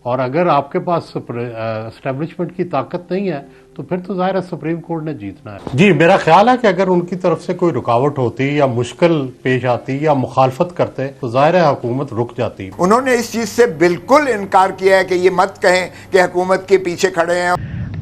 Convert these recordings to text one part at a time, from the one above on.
اور اگر آپ کے پاس اسٹیبلشمنٹ کی طاقت نہیں ہے تو پھر تو ظاہر ہے سپریم کورٹ نے جیتنا ہے. جی میرا خیال ہے کہ اگر ان کی طرف سے کوئی رکاوٹ ہوتی یا مشکل پیش آتی یا مخالفت کرتے تو ظاہر ہے حکومت رک جاتی. انہوں نے اس چیز سے بالکل انکار کیا ہے کہ یہ مت کہیں کہ حکومت کے پیچھے کھڑے ہیں.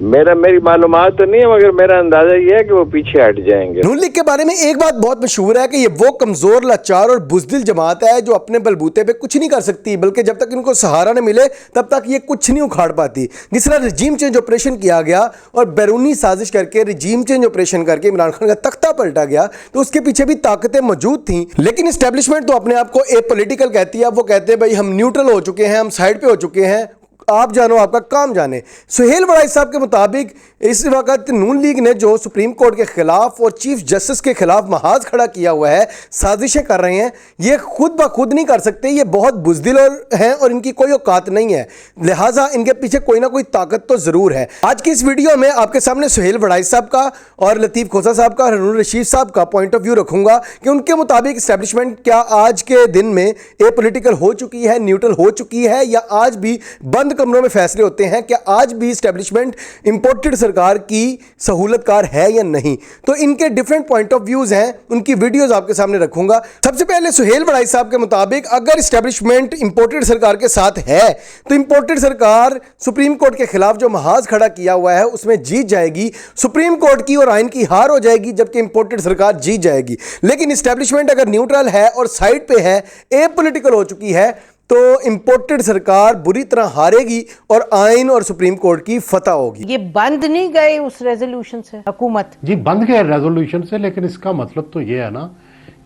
میری معلومات تو نہیں ہے مگر میرا اندازہ یہ ہے کہ وہ پیچھے ہٹ جائیں گے. نون لیگ کے بارے میں ایک بات بہت مشہور ہے کہ یہ وہ کمزور، لاچار اور بزدل جماعت ہے جو اپنے بلبوتے پہ کچھ نہیں کر سکتی، بلکہ جب تک ان کو سہارا نہ ملے تب تک یہ کچھ نہیں اکھاڑ پاتی. جس طرح رجیم چینج آپریشن کیا گیا اور بیرونی سازش کر کے رجیم چینج آپریشن کر کے عمران خان کا تختہ پلٹا گیا تو اس کے پیچھے بھی طاقتیں موجود تھیں. لیکن اسٹیبلشمنٹ تو اپنے آپ کو اے پولیٹیکل کہتی ہے. وہ کہتے ہیں بھائی ہم نیوٹرل ہو چکے ہیں، ہم سائڈ پہ ہو چکے ہیں، آپ جانو آپ کا کام جانے. سہیل وڑائی صاحب کے مطابق اس وقت نون لیگ نے جو سپریم کورٹ کے خلاف اور چیف جسٹس کے خلاف محاذ کھڑا کیا ہوا ہے، سازشیں کر رہے ہیں، یہ خود بخود نہیں کر سکتے. یہ بہت بزدل ہیں اور ان کی کوئی اوقات نہیں ہے، لہٰذا ان کے پیچھے کوئی نہ کوئی طاقت تو ضرور ہے. آج کی اس ویڈیو میں آپ کے سامنے سہیل وڑائی صاحب کا اور لطیف کھوسہ صاحب کا، ہارون الرشید صاحب کا پوائنٹ آف ویو رکھوں گا کہ ان کے مطابق اسٹیبلشمنٹ کیا آج کے دن میں اے پولیٹیکل ہو چکی ہے، نیوٹرل ہو چکی ہے، یا آج بھی بند کمروں میں فیصلے ہوتے ہیں. کیا آج بھی اسٹیبلشمنٹ امپورٹڈ سرکار کی سہولت کار ہے یا نہیں؟ تو ان کے ڈیفرنٹ پوائنٹ آف ویوز ہیں، ان کی ویڈیوز آپ کے سامنے رکھوں گا. سب سے پہلے سہیل وڑائی صاحب کے مطابق اگر اسٹیبلشمنٹ امپورٹڈ سرکار کے ساتھ ہے تو امپورٹڈ سرکار سپریم کورٹ کے خلاف جو محاذ کھڑا کیا ہوا ہے اس میں جیت جائے گی، سپریم کورٹ کی اور آئین کی ہار ہو جائے گی، جبکہ امپورٹڈ سرکار جیت جائے گی. لیکن اسٹیبلشمنٹ اگر نیوٹرل ہے اور سائڈ پہ ہے، اے پولیٹیکل ہو چکی ہے، تو امپورٹڈ سرکار بری طرح ہارے گی اور آئین اور سپریم کورٹ کی فتح ہوگی. یہ بند نہیں گئے اس ریزولوشن سے حکومت؟ جی بند گئے ریزولوشن سے، لیکن اس کا مطلب تو یہ ہے نا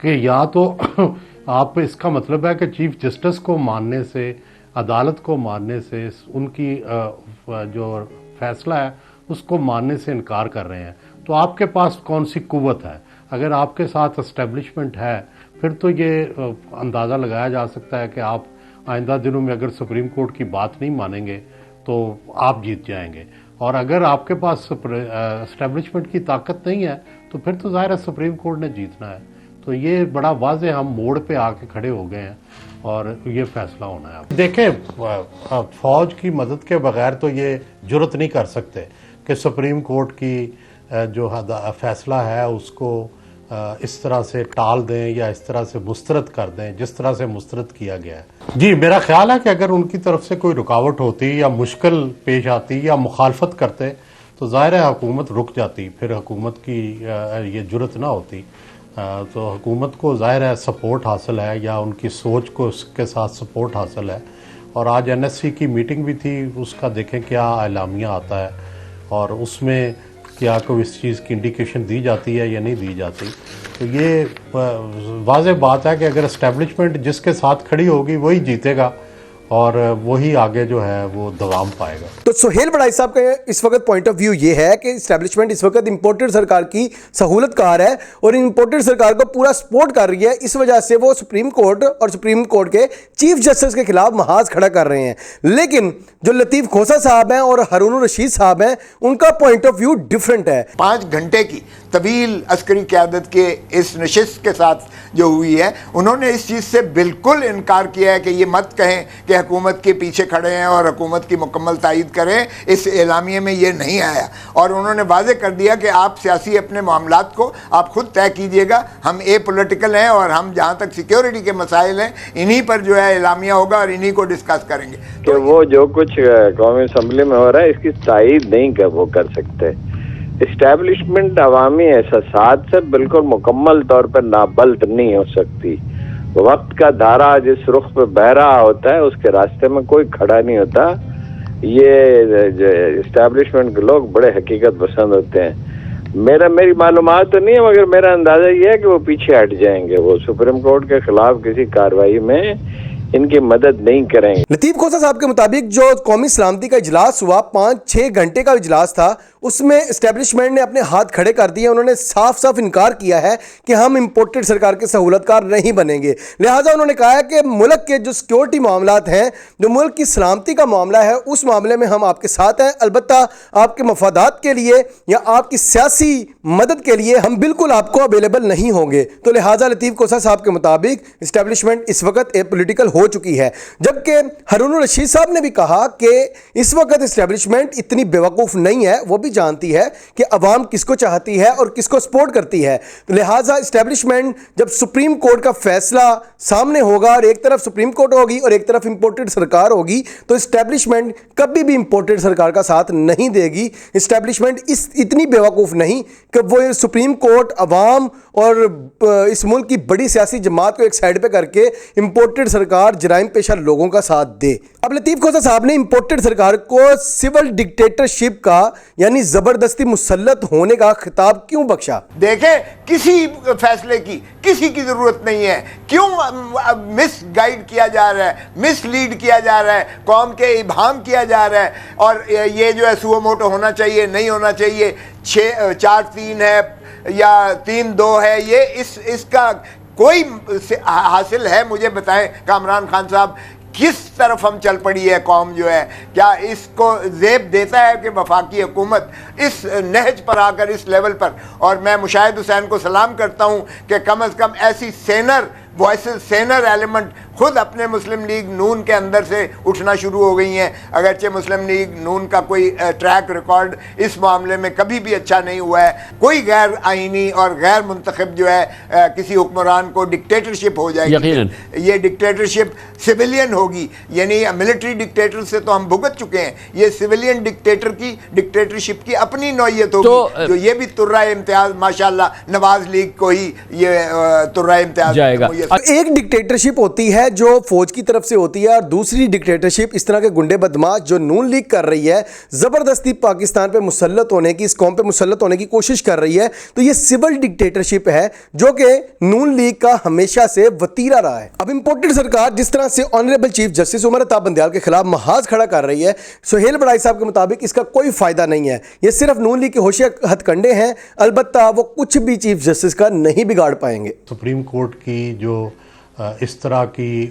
کہ یا تو آپ اس کا مطلب ہے کہ چیف جسٹس کو ماننے سے، عدالت کو ماننے سے، ان کی جو فیصلہ ہے اس کو ماننے سے انکار کر رہے ہیں. تو آپ کے پاس کون سی قوت ہے؟ اگر آپ کے ساتھ اسٹیبلشمنٹ ہے پھر تو یہ اندازہ لگایا جا سکتا ہے کہ آپ آئندہ دنوں میں اگر سپریم کورٹ کی بات نہیں مانیں گے تو آپ جیت جائیں گے. اور اگر آپ کے پاس اسٹیبلشمنٹ کی طاقت نہیں ہے تو پھر تو ظاہر ہے سپریم کورٹ نے جیتنا ہے. تو یہ بڑا واضح ہم موڑ پہ آ کے کھڑے ہو گئے ہیں اور یہ فیصلہ ہونا ہے. دیکھیں فوج کی مدد کے بغیر تو یہ جرت نہیں کر سکتے کہ سپریم کورٹ کی جو فیصلہ ہے اس کو اس طرح سے ٹال دیں یا اس طرح سے مسترد کر دیں جس طرح سے مسترد کیا گیا ہے. جی میرا خیال ہے کہ اگر ان کی طرف سے کوئی رکاوٹ ہوتی یا مشکل پیش آتی یا مخالفت کرتے تو ظاہر ہے حکومت رک جاتی، پھر حکومت کی یہ جرت نہ ہوتی. تو حکومت کو ظاہر ہے سپورٹ حاصل ہے یا ان کی سوچ کو اس کے ساتھ سپورٹ حاصل ہے. اور آج این ایس سی کی میٹنگ بھی تھی، اس کا دیکھیں کیا اعلامیہ آتا ہے اور اس میں کیا کوئی اس چیز کی انڈیکیشن دی جاتی ہے یا نہیں دی جاتی. تو یہ واضح بات ہے کہ اگر اسٹیبلشمنٹ جس کے ساتھ کھڑی ہوگی وہی جیتے گا اور وہی آگے جو ہے وہ دوام پائے گا. تو سہیل وڑائی صاحب کا اس وقت پوائنٹ آف ویو یہ ہے کہ اسٹیبلشمنٹ اس وقت امپورٹڈ سرکار کی سہولت کار ہے اور امپورٹڈ سرکار کو پورا سپورٹ کر رہی ہے، اس وجہ سے وہ سپریم کورٹ اور سپریم کورٹ کے چیف جسٹس کے خلاف محاذ کھڑا کر رہے ہیں. لیکن جو لطیف کھوسہ صاحب ہیں اور ہارون الرشید صاحب ہیں ان کا پوائنٹ آف ویو ڈیفرنٹ ہے. 5 گھنٹے کی طویل عسکری قیادت کے اس نشست کے ساتھ جو ہوئی ہے، انہوں نے اس چیز سے بالکل انکار کیا ہے کہ یہ مت کہیں کہ حکومت کے پیچھے کھڑے ہیں اور حکومت کی مکمل تائید کریں. اس اعلامیے میں یہ نہیں آیا اور انہوں نے واضح کر دیا کہ آپ سیاسی اپنے معاملات کو آپ خود طے کیجئے گا، ہم اے پولیٹیکل ہیں اور ہم جہاں تک سیکیورٹی کے مسائل ہیں انہی پر جو ہے اعلامیہ ہوگا اور انہی کو ڈسکس کریں گے. کہ وہ جو کچھ قومی اسمبلی میں ہو رہا ہے اس کی تائید نہیں وہ کر سکتے. اسٹیبلشمنٹ عوامی احساسات سے بالکل مکمل طور پر نابلد نہیں ہو سکتی. وقت کا دھارا جس رخ پہ بہ رہا ہوتا ہے اس کے راستے میں کوئی کھڑا نہیں ہوتا. یہ اسٹیبلشمنٹ کے لوگ بڑے حقیقت پسند ہوتے ہیں. میری معلومات تو نہیں ہے مگر میرا اندازہ یہ ہے کہ وہ پیچھے ہٹ جائیں گے، وہ سپریم کورٹ کے خلاف کسی کارروائی میں ان کی مدد نہیں کریں گے. لطیف کھوسہ صاحب کے مطابق جو قومی سلامتی کا اجلاس ہوا 5-6 گھنٹے کا اجلاس تھا، اس میں اسٹیبلشمنٹ نے اپنے ہاتھ کھڑے کر دیے. انہوں نے صاف صاف انکار کیا ہے کہ ہم امپورٹڈ سرکار کے سہولت کار نہیں بنیں گے. لہٰذا انہوں نے کہا ہے کہ ملک کے جو سیکیورٹی معاملات ہیں, جو ملک کی سلامتی کا معاملہ ہے, اس معاملے میں ہم آپ کے ساتھ ہیں. البتہ آپ کے مفادات کے لیے یا آپ کی سیاسی مدد کے لیے ہم بالکل آپ کو اویلیبل نہیں ہوں گے. تو لہٰذا لطیف کوسہ صاحب کے مطابق اسٹیبلشمنٹ اس وقت پولیٹیکل ہو چکی ہے, جبکہ ہارون الرشید صاحب نے بھی کہا کہ اس وقت اسٹیبلشمنٹ اتنی بیوقوف نہیں ہے, وہ بھی جانتی ہے کہ عوام کس کو چاہتی ہے اور کس کو سپورٹ کرتی ہے. تو لہٰذا اسٹیبلشمنٹ جب سپریم کورٹ کا فیصلہ سامنے ہوگا اور ایک طرف سپریم کورٹ ہوگی اور ایک طرف امپورٹڈ سرکار ہوگی, تو اسٹیبلشمنٹ کبھی بھی امپورٹڈ سرکار کا ساتھ نہیں دے گی. اسٹیبلشمنٹ اتنی بیوقوف نہیں کہ وہ سپریم کورٹ, عوام اور اس ملک کی بڑی سیاسی جماعت کو ایک سائڈ پہ کر کے امپورٹڈ سرکار جرائم پیشہ لوگوں کا ساتھ دے. اب لطیف کوسہ صاحب نے امپورٹڈ سرکار کو سول ڈکٹیٹرشپ کا یعنی زبردستی مسلط ہونے کا خطاب کیوں بخشا؟ دیکھیں, کسی فیصلے کی کسی کی ضرورت نہیں ہے. کیوں مس گائیڈ کیا جا رہا ہے, مس لیڈ کیا جا رہا ہے, قوم کے ابہام کیا جا رہا ہے. اور یہ جو ہے سو موٹو ہونا چاہیے, نہیں ہونا چاہیے, 4-3 ہے یا 3-2 ہے, یہ اس کا کوئی حاصل ہے؟ مجھے بتائیں کامران خان صاحب, کس طرف ہم چل پڑی ہے قوم جو ہے؟ کیا اس کو زیب دیتا ہے کہ وفاقی حکومت اس نہج پر آ کر اس لیول پر؟ اور میں مشاہد حسین کو سلام کرتا ہوں کہ کم از کم ایسی سینر وائسز, سینر ایلیمنٹ خود اپنے مسلم لیگ نون کے اندر سے اٹھنا شروع ہو گئی ہیں. اگرچہ مسلم لیگ نون کا کوئی ٹریک ریکارڈ اس معاملے میں کبھی بھی اچھا نہیں ہوا ہے. کوئی غیر آئینی اور غیر منتخب جو ہے کسی حکمران کو ڈکٹیٹرشپ ہو جائے گی, یہ ڈکٹیٹرشپ سویلین ہوگی. یعنی ملٹری ڈکٹیٹر سے تو ہم بھگت چکے ہیں, یہ سویلین ڈکٹیٹرشپ کی اپنی نوعیت ہوگی, جو یہ بھی ترہ امتیاز ماشاءاللہ نواز لیگ کو ہی یہ ترہ امتیاز جائے گا. ایک ڈکٹیٹرشپ ہوتی ہے جو فوج کی طرف سے ہوتی ہے, اور دوسری ڈکٹیٹرشپ اس طرح کے گنڈے بدماش جو نون لیگ کر رہی ہے, زبردستی پاکستان پہ مسلط ہونے کی, اس قوم پہ مسلط ہونے کی کوشش کر رہی ہے. تو یہ سول ڈکٹیٹرشپ ہے جو کہ نون لیگ کا ہمیشہ سے وتیرہ رہا ہے. اب امپورٹڈ سرکار جس طرح سے honourable chief justice Umar Ata Bandial کے خلاف محاذ کھڑا کر رہی ہے, سہیل بڑائی صاحب کے مطابق اس کا کوئی فائدہ نہیں ہے. یہ صرف نون لیگ کے ہوشے ہتھ کنڈے ہیں, البتہ وہ کچھ بھی چیف جسٹس کا نہیں بگاڑ پائیں گے. سپریم کورٹ کی جو اس طرح کی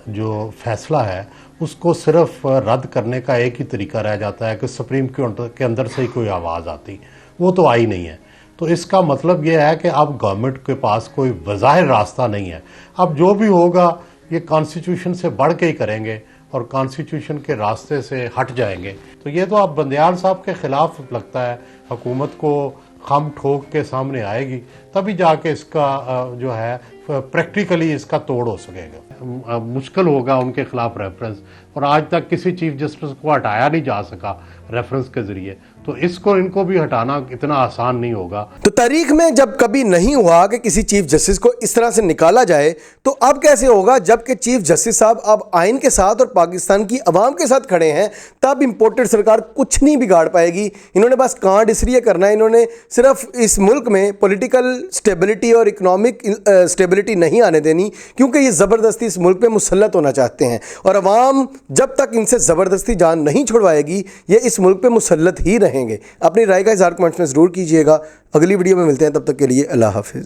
جو فیصلہ ہے اس کو صرف رد کرنے کا ایک ہی طریقہ رہ جاتا ہے کہ سپریم کورٹ کے اندر سے ہی کوئی آواز آتی, وہ تو آئی نہیں ہے. تو اس کا مطلب یہ ہے کہ اب گورنمنٹ کے پاس کوئی بظاہر راستہ نہیں ہے. اب جو بھی ہوگا یہ کانسٹیٹیوشن سے بڑھ کے ہی کریں گے اور کانسٹیٹیوشن کے راستے سے ہٹ جائیں گے. تو یہ تو اب بندیال صاحب کے خلاف لگتا ہے, حکومت کو خم ٹھوک کے سامنے آئے گی تبھی جا کے اس کا جو ہے پریکٹیکلی اس کا توڑ ہو سکے گا. مشکل ہوگا ان کے خلاف ریفرنس, اور آج تک کسی چیف جسٹس کو ہٹایا نہیں جا سکا ریفرنس کے ذریعے, تو اس کو ان کو بھی ہٹانا اتنا آسان نہیں ہوگا. تو تاریخ میں جب کبھی نہیں ہوا کہ کسی چیف جسٹس کو اس طرح سے نکالا جائے, تو اب کیسے ہوگا جب کہ چیف جسٹس صاحب اب آئین کے ساتھ اور پاکستان کی عوام کے ساتھ کھڑے ہیں, تب امپورٹڈ سرکار کچھ نہیں بگاڑ پائے گی. انہوں نے بس کانڈ اس لیے کرنا ہے, انہوں نے صرف اس ملک میں پولیٹیکل سٹیبلٹی اور اکنامک سٹیبلٹی نہیں آنے دینی, کیونکہ یہ زبردستی اس ملک پہ مسلط ہونا چاہتے ہیں, اور عوام جب تک ان سے زبردستی جان نہیں چھڑوائے گی یہ اس ملک پہ مسلط ہی رہیں گے. اپنی رائے کا اظہار کمنٹس میں ضرور کیجیے گا. اگلی ویڈیو میں ملتے ہیں, تب تک کے لیے اللہ حافظ.